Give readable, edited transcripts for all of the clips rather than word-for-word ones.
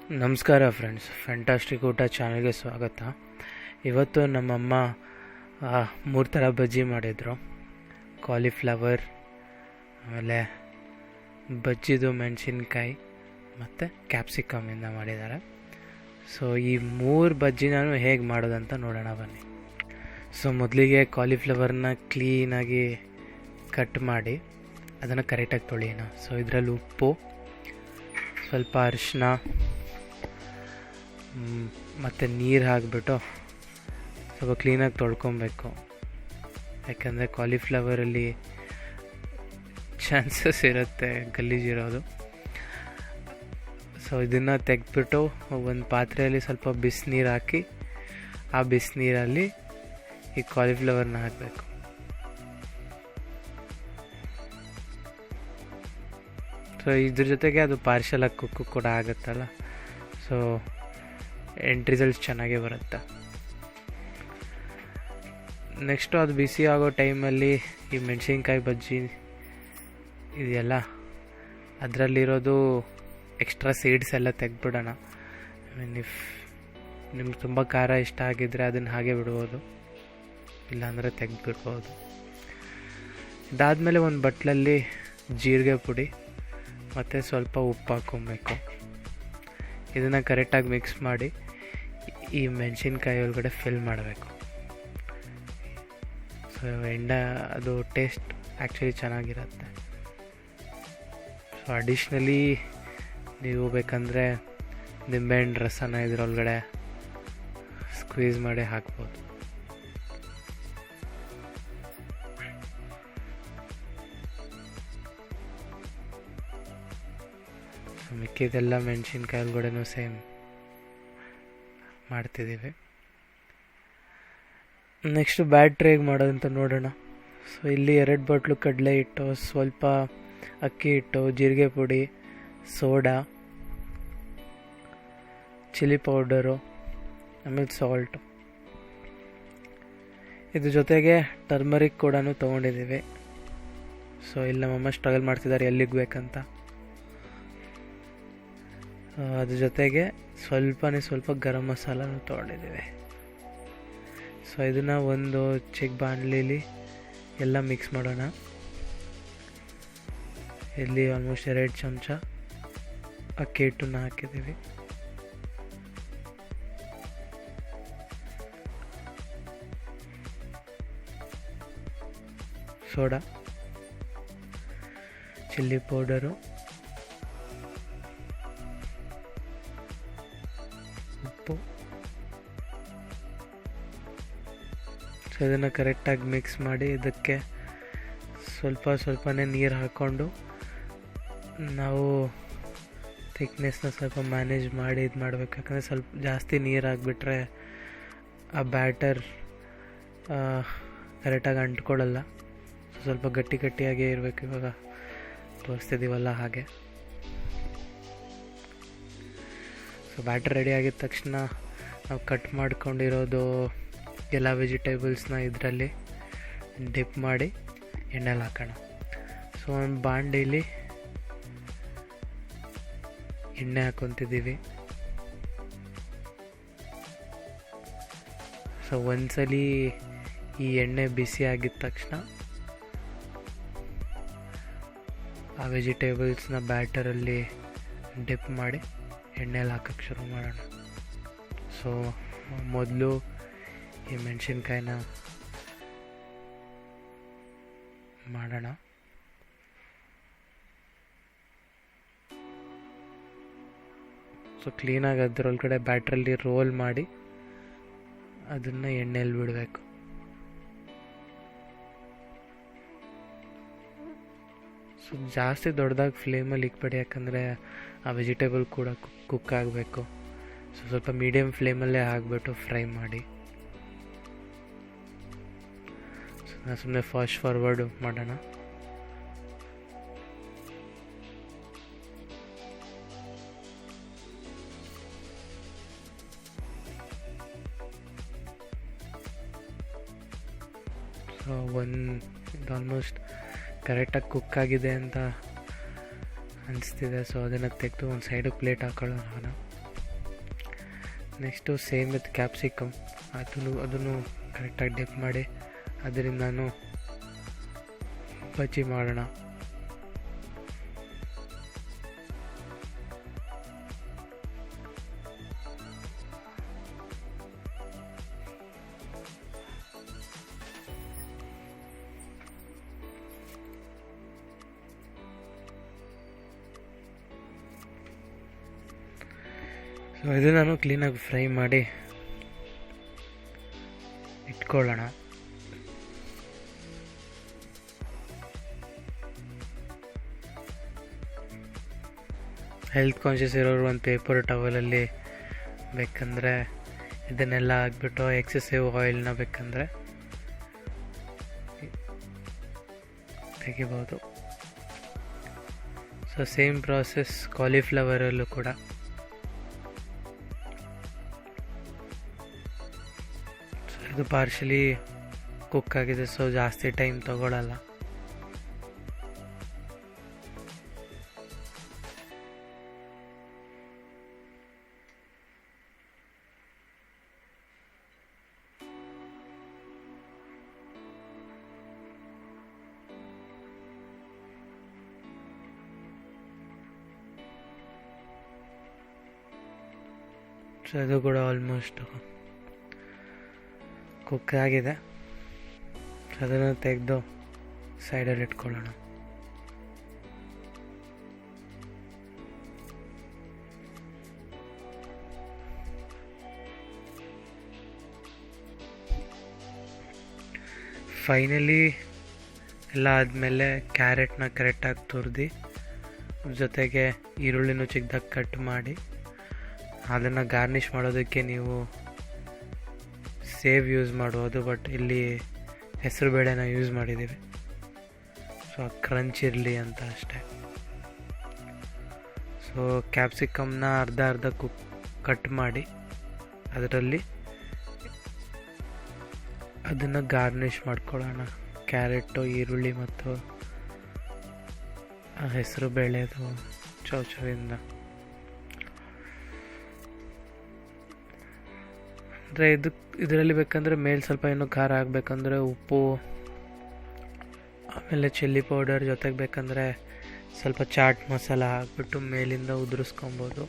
ನಮಸ್ಕಾರ friends, fantastic ಊಟ ಚಾನಲ್ಗೆ ಸ್ವಾಗತ. ಇವತ್ತು ನಮ್ಮಮ್ಮ 3 ಥರ ಬಜ್ಜಿ ಮಾಡಿದರು. ಕಾಲಿಫ್ಲವರ್, ಆಮೇಲೆ ಬಜ್ಜಿದು ಮೆಣಸಿನ್ಕಾಯಿ ಮತ್ತು ಕ್ಯಾಪ್ಸಿಕಮಿಂದ ಮಾಡಿದ್ದಾರೆ. ಸೊ ಈ 3 ಬಜ್ಜಿನೂ ಹೇಗೆ ಮಾಡೋದಂತ ನೋಡೋಣ ಬನ್ನಿ. ಸೊ ಮೊದಲಿಗೆ ಕಾಲಿಫ್ಲವರ್ನ ಕ್ಲೀನಾಗಿ ಕಟ್ ಮಾಡಿ ಅದನ್ನು ಕರೆಕ್ಟಾಗಿ ತೊಳೆಯೋಣ. ಸೊ ಇದರಲ್ಲಿ ಉಪ್ಪು, ಸ್ವಲ್ಪ ಅರಿಶಿನ ಮತ್ತು ನೀರು ಹಾಕಿಬಿಟ್ಟು ಸ್ವಲ್ಪ ಕ್ಲೀನಾಗಿ ತೊಳ್ಕೊಬೇಕು. ಯಾಕಂದರೆ ಕಾಲಿಫ್ಲವರಲ್ಲಿ ಚಾನ್ಸಸ್ ಇರುತ್ತೆ ಗಲೀಜಿರೋದು. ಸೊ ಇದನ್ನು ತೆಗೆದ್ಬಿಟ್ಟು ಒಂದು ಪಾತ್ರೆಯಲ್ಲಿ ಸ್ವಲ್ಪ ಬಿಸಿನೀರು ಹಾಕಿ ಆ ಬಿಸಿನೀರಲ್ಲಿ ಈ ಕಾಲಿಫ್ಲವರ್ನ ಹಾಕಬೇಕು. ಸೊ ಇದ್ರ ಜೊತೆಗೆ ಅದು ಪಾರ್ಶಲಾಗಿ ಕುಕ್ಕು ಕೂಡ ಆಗುತ್ತಲ್ಲ, ಸೊ ಎಂಡ್ ರಿಸಲ್ಟ್ಸ್ ಚೆನ್ನಾಗೇ ಬರುತ್ತೆ. ನೆಕ್ಸ್ಟು ಅದು ಬಿಸಿ ಆಗೋ ಟೈಮಲ್ಲಿ ಈ ಮೆಣಸಿನ್ಕಾಯಿ ಬಜ್ಜಿ ಇದೆಯಲ್ಲ, ಅದರಲ್ಲಿರೋದು ಎಕ್ಸ್ಟ್ರಾ ಸೀಡ್ಸ್ ಎಲ್ಲ ತೆಗೆದ್ಬಿಡೋಣ. ಇಫ್ ನಿಮ್ಗೆ ತುಂಬ ಖಾರ ಇಷ್ಟ ಆಗಿದ್ದರೆ ಅದನ್ನು ಹಾಗೆ ಬಿಡ್ಬೋದು, ಇಲ್ಲಾಂದರೆ ತೆಗೆದ್ಬಿಡ್ಬೋದು. ಇದಾದಮೇಲೆ ಒಂದು ಬಟ್ಲಲ್ಲಿ ಜೀರಿಗೆ ಪುಡಿ ಮತ್ತು ಸ್ವಲ್ಪ ಉಪ್ಪು ಹಾಕ್ಕೊಬೇಕು. ಇದನ್ನು ಕರೆಕ್ಟಾಗಿ ಮಿಕ್ಸ್ ಮಾಡಿ ಈ ಮೆಣಸಿನ್ಕಾಯಿ ಒಳಗಡೆ ಫಿಲ್ ಮಾಡಬೇಕು. ಸೊ ಅದು ಟೇಸ್ಟ್ ಆ್ಯಕ್ಚುಲಿ ಚೆನ್ನಾಗಿರುತ್ತೆ. ಸೊ ಅಡಿಷ್ನಲಿ ನೀವು ಬೇಕಂದರೆ ನಿಂಬೆಹಣ್ಣು ರಸನ ಇದರೊಳಗಡೆ ಸ್ಕ್ವೀಸ್ ಮಾಡಿ ಹಾಕ್ಬೋದು. ಮಿಕ್ಕಿದೆಲ್ಲ ಮೆಣಸಿನ್ಕಾಯಿ ಒಳಗಡೆನೂ ಸೇಮ್ ಮಾಡ್ತಿದ್ದೀವಿ. ನೆಕ್ಸ್ಟು ಬ್ಯಾಟ್ರಿ ಹೇಗೆ ಮಾಡೋದಂತ ನೋಡೋಣ. ಸೊ ಇಲ್ಲಿ 2 ಬಾಟ್ಲು ಕಡಲೆ ಹಿಟ್ಟು, ಸ್ವಲ್ಪ ಅಕ್ಕಿ ಹಿಟ್ಟು, ಜೀರಿಗೆ ಪುಡಿ, ಸೋಡಾ, ಚಿಲ್ಲಿ ಪೌಡರು, ಆಮೇಲೆ ಸಾಲ್ಟು. ಇದ್ರ ಜೊತೆಗೆ ಟರ್ಮರಿಕ್ ಕೂಡ ತೊಗೊಂಡಿದ್ದೀವಿ. ಸೊ ಇಲ್ಲಿ ನಮ್ಮಮ್ಮ ಸ್ಟ್ರಗಲ್ ಮಾಡ್ತಿದ್ದಾರೆ ಎಲ್ಲಿಗೆ ಬೇಕಂತ. ಅದ್ರ ಜೊತೆಗೆ ಸ್ವಲ್ಪ ಗರಂ ಮಸಾಲನೂ ತೊಗೊಂಡಿದ್ದೀವಿ. ಸೊ ಇದನ್ನು ಒಂದು ಚಿಕ್ಕ ಬಾಣಲಿಲಿ ಎಲ್ಲ ಮಿಕ್ಸ್ ಮಾಡೋಣ. ಇಲ್ಲಿ ಆಲ್ಮೋಸ್ಟ್ 2 ಚಮಚ ಅಕ್ಕಿ ಹಿಟ್ಟನ್ನು ಹಾಕಿದ್ದೀವಿ. ಸೋಡಾ, ಚಿಲ್ಲಿ ಪೌಡರು, ಉಪ್ಪು. ಸೊ ಇದನ್ನು ಕರೆಕ್ಟಾಗಿ ಮಿಕ್ಸ್ ಮಾಡಿ ಇದಕ್ಕೆ ಸ್ವಲ್ಪನೇ ನೀರು ಹಾಕ್ಕೊಂಡು ನಾವು ಥಿಕ್ನೆಸ್ನ ಸ್ವಲ್ಪ ಮ್ಯಾನೇಜ್ ಮಾಡಿ ಇದು ಮಾಡಬೇಕು. ಯಾಕಂದರೆ ಸ್ವಲ್ಪ ಜಾಸ್ತಿ ನೀರು ಹಾಕ್ಬಿಟ್ರೆ ಆ ಬ್ಯಾಟರ್ ಕರೆಕ್ಟಾಗಿ ಅಂಟ್ಕೊಳ್ಳಲ್ಲ. ಸ್ವಲ್ಪ ಗಟ್ಟಿಯಾಗೇ ಇರಬೇಕು. ಇವಾಗ ತೋರಿಸ್ತಿದ್ದೀವಲ್ಲ ಹಾಗೆ. ಸೊ ಬ್ಯಾಟರ್ ರೆಡಿ ಆಗಿದ ತಕ್ಷಣ ನಾವು ಕಟ್ ಮಾಡ್ಕೊಂಡಿರೋದು ಎಲ್ಲ ವೆಜಿಟೇಬಲ್ಸ್ನ ಇದರಲ್ಲಿ ಡಿಪ್ ಮಾಡಿ ಎಣ್ಣೆಲಿ ಹಾಕೋಣ. ಸೊ ಒಂದು ಬಾಂಡೀಲಿ ಎಣ್ಣೆ ಹಾಕ್ಕೊತಿದ್ದೀವಿ. ಸೊ ಒಂದ್ಸಲಿ ಈ ಎಣ್ಣೆ ಬಿಸಿ ಆಗಿದ ತಕ್ಷಣ ಆ ವೆಜಿಟೇಬಲ್ಸ್ನ ಬ್ಯಾಟರಲ್ಲಿ ಡಿಪ್ ಮಾಡಿ ಎಣ್ಣೆಲಿ ಹಾಕೋಕ್ಕೆ ಶುರು ಮಾಡೋಣ. ಸೊ ಮೊದಲು ಈ ಮೆಣಸಿನ್ಕಾಯಿನ ಮಾಡೋಣ. ಸೊ ಕ್ಲೀನಾಗಿ ಅದರೊಳಗಡೆ ಬ್ಯಾಟ್ರಲ್ಲಿ ರೋಲ್ ಮಾಡಿ ಅದನ್ನು ಎಣ್ಣೆಯಲ್ಲಿ ಬಿಡಬೇಕು. ಸೊ ಜಾಸ್ತಿ ದೊಡ್ಡದಾಗಿ ಫ್ಲೇಮಲ್ಲಿ ಇಕ್ಬೇಡಿ, ಯಾಕಂದರೆ ಆ ವೆಜಿಟೇಬಲ್ ಕೂಡ ಕುಕ್ ಆಗಬೇಕು. ಸೊ ಸ್ವಲ್ಪ ಮೀಡಿಯಮ್ ಫ್ಲೇಮಲ್ಲೇ ಹಾಕ್ಬಿಟ್ಟು ಫ್ರೈ ಮಾಡಿ. ಸೊ ನಾನು ಸುಮ್ಮನೆ ಫಾಸ್ಟ್ ಫಾರ್ವರ್ಡ್ ಮಾಡೋಣ. ಸೊ ಇದು ಆಲ್ಮೋಸ್ಟ್ ಕರೆಕ್ಟಾಗಿ ಕುಕ್ ಆಗಿದೆ ಅಂತ ಅನಿಸ್ತಿದೆ. ಸೊ ಅದನ್ನು ತೆಗೆದು ಒಂದು ಸೈಡಿಗೆ ಪ್ಲೇಟ್ ಹಾಕೊಳ್ಳೋಣ. ನೆಕ್ಸ್ಟು ಸೇಮ್ ವಿತ್ ಕ್ಯಾಪ್ಸಿಕಮ್, ಅದನ್ನು ಕರೆಕ್ಟಾಗಿ ಡಿಪ್ ಮಾಡಿ ಅದರಿಂದ ನಾನು ಬಜ್ಜಿ ಮಾಡೋಣ. ಸೊ ಇದು ನಾನು ಕ್ಲೀನಾಗಿ ಫ್ರೈ ಮಾಡಿ ಇಟ್ಕೊಳ್ಳೋಣ. ಹೆಲ್ತ್ ಕಾನ್ಷಿಯಸ್ ಇರೋರು ಒಂದು ಪೇಪರ್ ಟವಲಲ್ಲಿ ಬೇಕಂದರೆ ಇದನ್ನೆಲ್ಲ ಹಾಕ್ಬಿಟ್ಟು ಎಕ್ಸೆಸಿವ್ ಆಯಿಲ್ನ ಬೇಕಂದರೆ ತೆಗಿಬೋದು. ಸೊ ಸೇಮ್ ಪ್ರಾಸೆಸ್ ಕಾಲಿಫ್ಲವರಲ್ಲೂ ಕೂಡ. ಇದು ಪಾರ್ಷಲಿ ಕುಕ್ ಆಗಿದೆ, ಸೊ ಜಾಸ್ತಿ ಟೈಮ್ ತಗೊಳ್ಳಲ್ಲ. ಸೊ ಇದು ಕೂಡ ಆಲ್ಮೋಸ್ಟ್ ಕುಕ್ ಆಗಿದೆ. ಸೊ ಅದನ್ನು ತೆಗೆದು ಸೈಡಲ್ಲಿ ಇಟ್ಕೊಳ್ಳೋಣ. ಫೈನಲಿ ಎಲ್ಲ ಆದಮೇಲೆ ಕ್ಯಾರೆಟ್ನ ಕರೆಕ್ಟಾಗಿ ತುರಿದು ಜೊತೆಗೆ ಈರುಳ್ಳಿನೂ ಚಿಕ್ಕದಾಗಿ ಕಟ್ ಮಾಡಿ ಅದನ್ನು ಗಾರ್ನಿಷ್ ಮಾಡೋದಕ್ಕೆ ನೀವು ಸೇವ್ ಯೂಸ್ ಮಾಡ್ಬೋದು, ಬಟ್ ಇಲ್ಲಿ ಹೆಸರುಬೇಳೆನ ಯೂಸ್ ಮಾಡಿದ್ದೀವಿ. ಸೊ ಕ್ರಂಚ್ ಇರಲಿ ಅಂತ ಅಷ್ಟೇ. ಸೊ ಕ್ಯಾಪ್ಸಿಕಮ್ನ ಅರ್ಧ ಕಟ್ ಮಾಡಿ ಅದರಲ್ಲಿ ಅದನ್ನು ಗಾರ್ನಿಷ್ ಮಾಡ್ಕೊಳ್ಳೋಣ. ಕ್ಯಾರೆಟು, ಈರುಳ್ಳಿ ಮತ್ತು ಹೆಸರುಬೇಳೆದು ಚೌಚೌಯಿಂದ. ಅಂದರೆ ಇದರಲ್ಲಿ ಬೇಕಂದರೆ ಮೇಲೆ ಸ್ವಲ್ಪ ಇನ್ನೂ ಖಾರ ಆಗಬೇಕಂದ್ರೆ ಉಪ್ಪು, ಆಮೇಲೆ ಚಿಲ್ಲಿ ಪೌಡರ್, ಜೊತೆಗೆ ಬೇಕಂದರೆ ಸ್ವಲ್ಪ ಚಾಟ್ ಮಸಾಲ ಹಾಕ್ಬಿಟ್ಟು ಮೇಲಿಂದ ಉದುರಿಸ್ಕೊಬೋದು.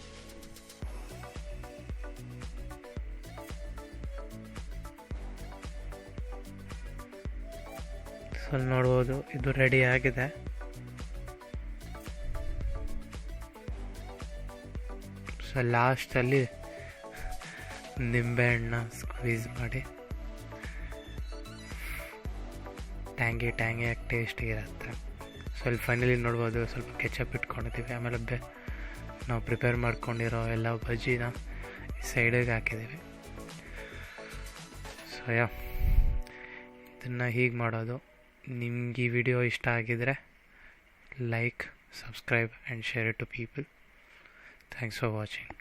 ಸ್ವಲ್ಪ ನೋಡ್ಬೋದು ಇದು ರೆಡಿ ಆಗಿದೆ. ಸೊ ಲಾಸ್ಟಲ್ಲಿ ನಿಂಬೆಹಣ್ಣ ಸ್ಕ್ವೀಸ್ ಮಾಡಿ ಟ್ಯಾಂಗಿಯಾಗಿ ಟೇಸ್ಟಿಗಿರುತ್ತೆ. ಸ್ವಲ್ಪ ಫೈನಲಿ ನೋಡ್ಬೋದು ಸ್ವಲ್ಪ ಕೆಚಪ್ ಇಟ್ಕೊಂಡಿದ್ದೀವಿ. ಆಮೇಲೆ ನಾವು ಪ್ರಿಪೇರ್ ಮಾಡ್ಕೊಂಡಿರೋ ಎಲ್ಲ ಬಜ್ಜಿನ ಸೈಡಿಗೆ ಹಾಕಿದ್ದೀವಿ. ಸೊ ಇದನ್ನು ಹೀಗೆ ಮಾಡೋದು. ನಿಮ್ಗೆ ಈ ವಿಡಿಯೋ ಇಷ್ಟ ಆಗಿದರೆ like, subscribe and share it to people. Thanks for watching.